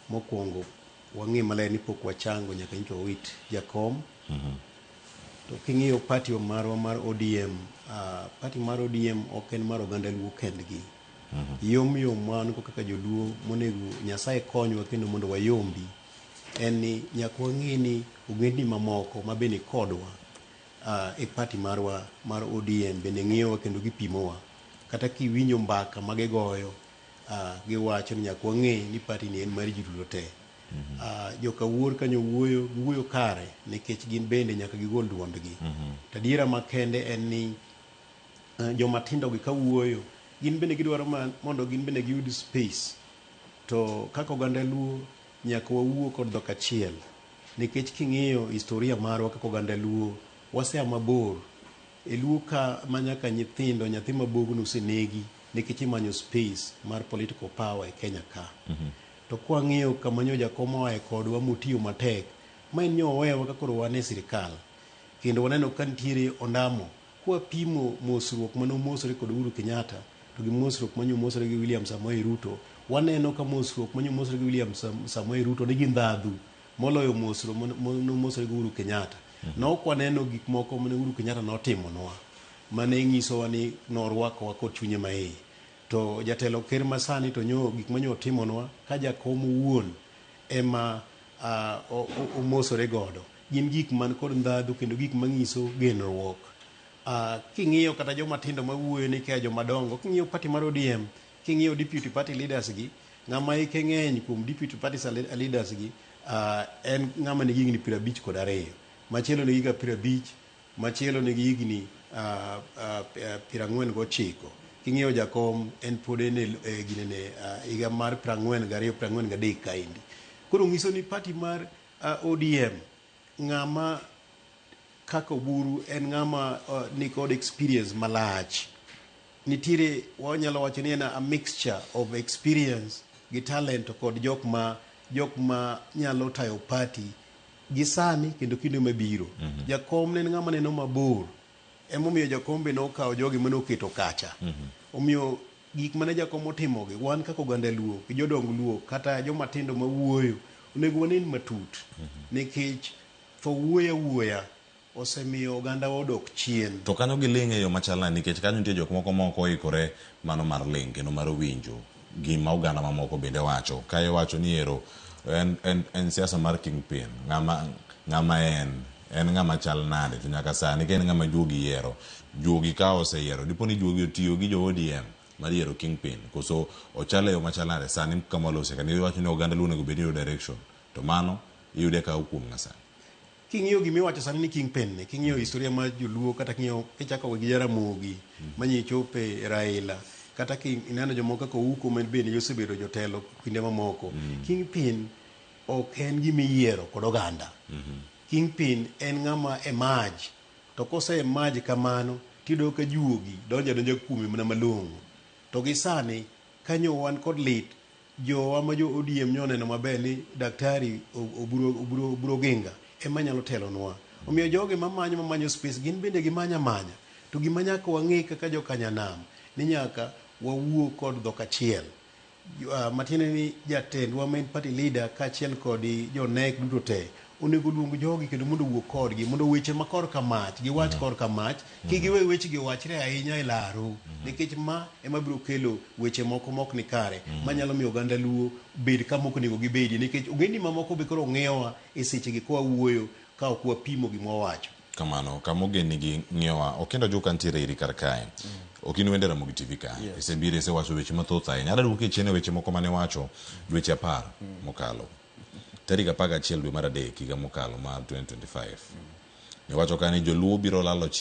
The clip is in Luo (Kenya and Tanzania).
mokwongo wang'e maler ni pok wachango nyaka nyicho wit jakom. To king'iyo party marwa mar ODM, party mar ODM ok en mar oganda Luo kendgi. Yom wan kaka joluo monego Nyasaye konywa kendo mondo wayombi en ni nyaka wang'e ni ogendni mamoko ma bende kodwa e party marwa mar ODM bende ng'iyowa kendo gipimowa. Kata kiwinjo mbaka magigoyo, giwacho ni nyaka wang'e ni party ni en mar ji duto te. Joka wuor kanyo wuoyo kare nikech gin bende nyaka gigol duondgi. Tadiera makende en ni joma tindo gi kawuoyo gin bende gidwaro mondo gin bende giyud space. To kaka oganda Luo nyaka wawuo kod dhok achiel, nikech king'iyo historia marwa kaka oganda Luo wasea mabor e Luo ka manyaka nyathi mabogno osenegi nikech imanyo space mar political power e Kenya ka. To kwa ng'iyo kama nyo jakom oae kodwa motiyo matek, ma en nyo owewa ka koro wan e sirikal, kendo waneno ka nitiere ondamo kwa pimo mosruok mano mosore kod Uhuru Kenyatta to gi mosruok manyo mosore gi William Samoei Ruto, waneno ka mosruok manyo mosore gi William Samoei Ruto nigi ndhadhu moloyo mosruok mano mosore gi Uhuru Kenyatta. Nok waneno gik moko mane Uhuru Kenyatta notimonwa mane nyisowa ni norwakowa kod chunye maiye. To jatelo ker masani to nyo gik manyo timonwa ka jakom wuon ema omosore godo, gin gik man kod ndhadhu kendo gik manyiso genruok. King'iyo kata joma tindo mawuoyo ni kaya joma dongo, king'iyo party mar ODM, king'iyo deputy party leaders gi, ng'ama ike ng'eny kuom deputy party leaders gi en ng'ama nigi higni 52, machielo nigi 50, machielo nigi higni 49. King'iyo jakom en pod en e ginene higa mar 42, 43 kaendi. Koro ng'iso ni party mar ODM ng'ama kaka Oburu en ng'ama nikod experience malach. Nitiere wanyalo wacho ni en a mixture of experience gi talent kod jok ma nyalo tayo party gi sani kendo kinde mabiro. Jakom en ng'ama neno mabor, emomiyo jakom be nokawo jogi mane oketo kacha. Omiyo gik mane jakom otimogi, wan kaka oganda Luo gi jodong Luo kata joma tindo mawuoyo onego wanen matut, nikech tho wuoya osemiyo oganda odok chien. To kanyo giling' e yo machalna nikech kanyo nitie jok moko moko ikore mano mar ling' kendo mar winjo gima oganda mamoko bende wacho. Kae wacho ni ero en siasa mar kingpin, ng'ama en ng'ama chal nade to nyaka sani ka en ng'ama juogi yiero, juogi ka oseyiero, dipo ni juogi otiyo gi jo ODM mar yiero kingpin, koso ochal e yo machal nade sani kama olose kani wacho ni oganda Luo nego bed ni direction, to mano iyude ka ukuom ng'asani. King'iyo gimiwacho sani ni kingpin ni, king'iyo historia mar joluo, kata king'iyo kichako gi Jaramogi manyichope Raila, kata ineno jomoko kaka Ouko men bende osebedo jotelo kinde mamoko. Kingpin ok en gimiyiero kod oganda. Kingpin en ng'ama emerge, to kose emerge kamano tido ka juogi donja kuome mana malong'o. To gi sani kanyo wan kod lit, jowa ma jo ODM nyoneno maber ni Daktari Oburu Oginga ema nyalo telonwa. Omiyo joge mamanyo space gin bende gimanya. To gima nyaka wang'e kaka jokanyanam ni nyaka wawuo kod dhok achiel. Matiende ni jatendwa main party leader kaachiel kod jonek duto te onego luong jogi kendo mondo wuo kodgi mondo weche ma kor kamach giwach kor kamach, kigiwe weche giwachre ahinya e laro, nikech ma ema biro kelo weche moko mok ni kare manyalo miyo oganda Luo bed kama ok onego gibedi, nikech ogendni mamoko be koro ng'iyowa e sechegi kwa wuoyo ka ok wapimo gima wawacho. Kamano kama ogendni gi ng'iyowa okenda joka ntiere iri kar kae. Okini wende Ramogi TV ka. Isebire isewacho weche mathoth ahinya. Ada duoke chene weche moko mane wacho dweche 10 mokalo. Tarik 11 dwe mar adek higa mokalo mar 2025. Ne wacho ka ni joluo biro lalo